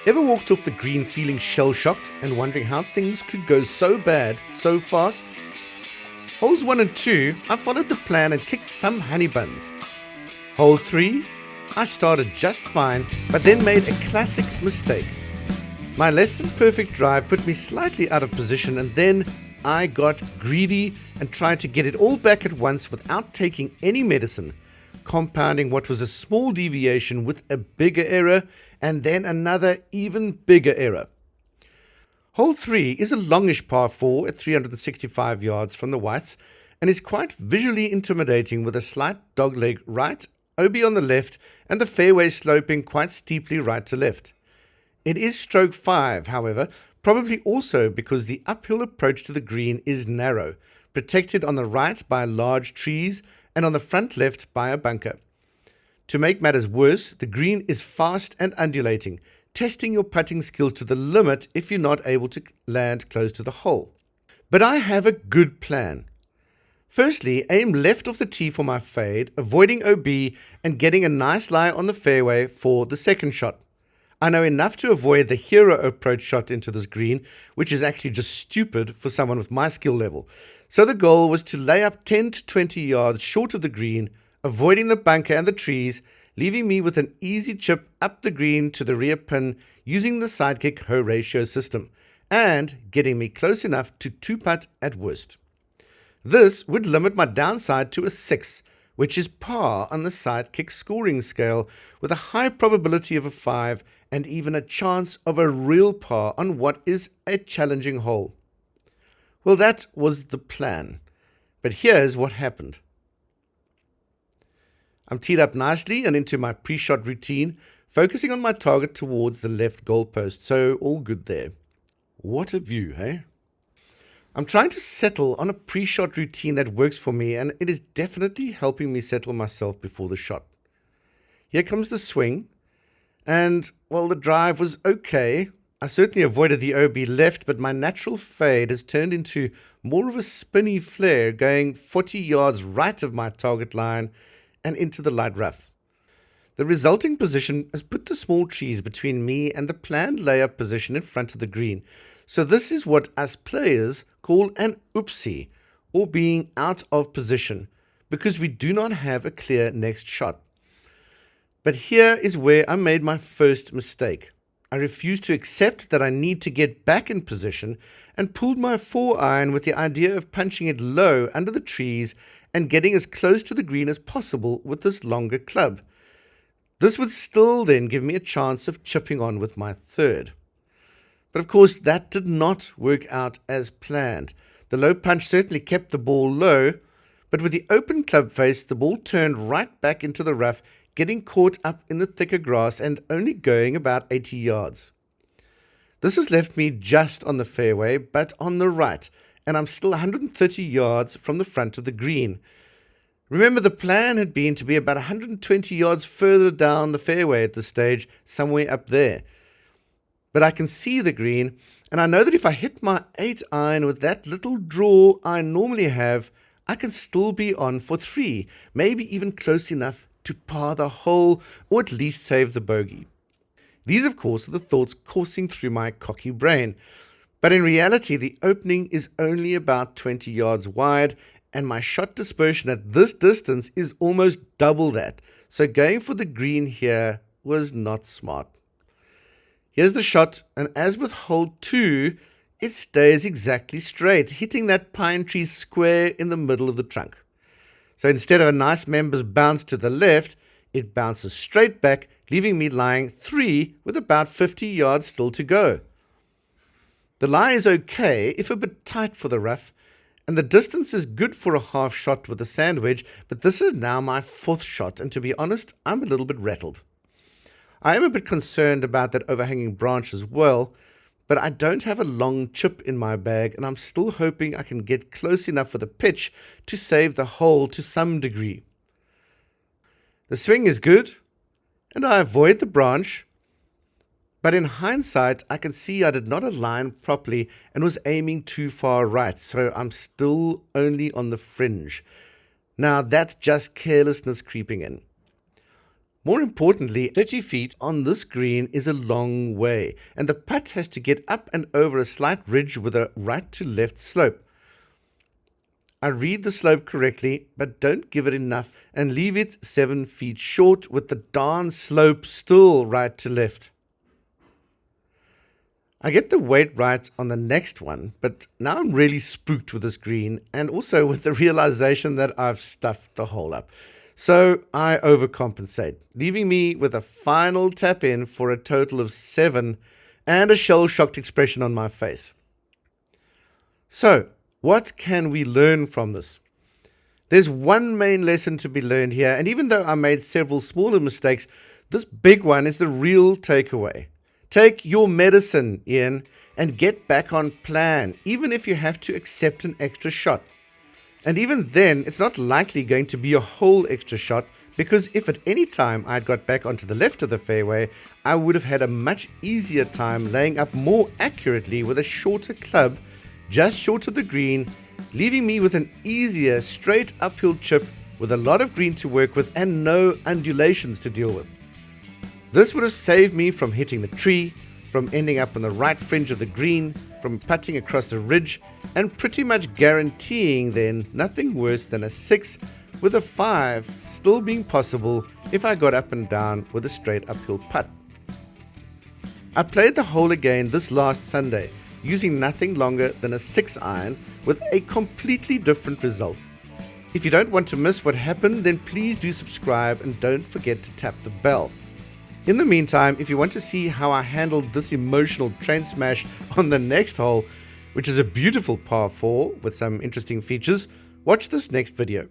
Ever walked off the green feeling shell-shocked and wondering how things could go so bad so fast? Holes 1 and 2, I followed the plan and kicked some honey buns. Hole 3, I started just fine, but then made a classic mistake. My less than perfect drive put me slightly out of position, and then I got greedy and tried to get it all back at once without taking any medicine, compounding what was a small deviation with a bigger error and then another even bigger error. Hole 3 is a longish par 4 at 365 yards from the whites and is quite visually intimidating with a slight dogleg right, OB on the left, and the fairway sloping quite steeply right to left. It is stroke 5, however, probably also because the uphill approach to the green is narrow, protected on the right by large trees and on the front left by a bunker. To make matters worse, the green is fast and undulating, testing your putting skills to the limit if you're not able to land close to the hole. But I have a good plan. Firstly, aim left off the tee for my fade, avoiding OB and getting a nice lie on the fairway for the second shot. I know enough to avoid the hero approach shot into this green, which is actually just stupid for someone with my skill level. So the goal was to lay up 10 to 20 yards short of the green, avoiding the bunker and the trees, leaving me with an easy chip up the green to the rear pin using the sidekick hoe ratio system, and getting me close enough to 2-putt at worst. This would limit my downside to a 6, which is par on the sidekick scoring scale, with a high probability of a 5 and even a chance of a real par on what is a challenging hole. Well, that was the plan, but here's what happened. I'm teed up nicely and into my pre-shot routine, focusing on my target towards the left goalpost, so all good there. What a view, eh? I'm trying to settle on a pre-shot routine that works for me, and it is definitely helping me settle myself before the shot. Here comes the swing, and, well, the drive was okay. I certainly avoided the OB left, but my natural fade has turned into more of a spinny flare, going 40 yards right of my target line and into the light rough. The resulting position has put the small trees between me and the planned layup position in front of the green. So this is what us players call an oopsie, or being out of position, because we do not have a clear next shot. But here is where I made my first mistake. I refused to accept that I need to get back in position and pulled my 4-iron with the idea of punching it low under the trees and getting as close to the green as possible with this longer club. This would still then give me a chance of chipping on with my third. But of course, that did not work out as planned. The low punch certainly kept the ball low, but with the open club face, the ball turned right back into the rough, getting caught up in the thicker grass and only going about 80 yards. This has left me just on the fairway, but on the right, and I'm still 130 yards from the front of the green. Remember, the plan had been to be about 120 yards further down the fairway at this stage, somewhere up there. But I can see the green, and I know that if I hit my 8-iron with that little draw I normally have, I can still be on for 3, maybe even close enough to par the hole, or at least save the bogey. These, of course, are the thoughts coursing through my cocky brain. But in reality, the opening is only about 20 yards wide, and my shot dispersion at this distance is almost double that. So going for the green here was not smart. Here's the shot, and as with hole 2, it stays exactly straight, hitting that pine tree square in the middle of the trunk. So instead of a nice member's bounce to the left, it bounces straight back, leaving me lying 3 with about 50 yards still to go. The lie is okay, if a bit tight for the rough, and the distance is good for a half shot with a sand wedge, but this is now my 4th shot, and to be honest, I'm a little bit rattled. I am a bit concerned about that overhanging branch as well, but I don't have a long chip in my bag, and I'm still hoping I can get close enough for the pitch to save the hole to some degree. The swing is good, and I avoid the branch, but in hindsight, I can see I did not align properly and was aiming too far right, so I'm still only on the fringe. Now, that's just carelessness creeping in. More importantly, 30 feet on this green is a long way, and the putt has to get up and over a slight ridge with a right to left slope. I read the slope correctly, but don't give it enough and leave it 7 feet short with the darn slope still right to left. I get the weight right on the next one, but now I'm really spooked with this green and also with the realization that I've stuffed the hole up. So I overcompensate, leaving me with a final tap in for a total of 7 and a shell-shocked expression on my face. So, what can we learn from this? There's one main lesson to be learned here, and even though I made several smaller mistakes, this big one is the real takeaway. Take your medicine, Ian, and get back on plan, even if you have to accept an extra shot. And even then, it's not likely going to be a whole extra shot, because if at any time I'd got back onto the left of the fairway, I would have had a much easier time laying up more accurately with a shorter club, just short of the green, leaving me with an easier straight uphill chip with a lot of green to work with and no undulations to deal with. This would have saved me from hitting the tree, from ending up on the right fringe of the green, from putting across the ridge, and pretty much guaranteeing then nothing worse than a 6 with a 5 still being possible if I got up and down with a straight uphill putt. I played the hole again this last Sunday, using nothing longer than a 6 iron with a completely different result. If you don't want to miss what happened, then please do subscribe and don't forget to tap the bell. In the meantime, if you want to see how I handled this emotional train smash on the next hole, which is a beautiful par 4 with some interesting features, watch this next video.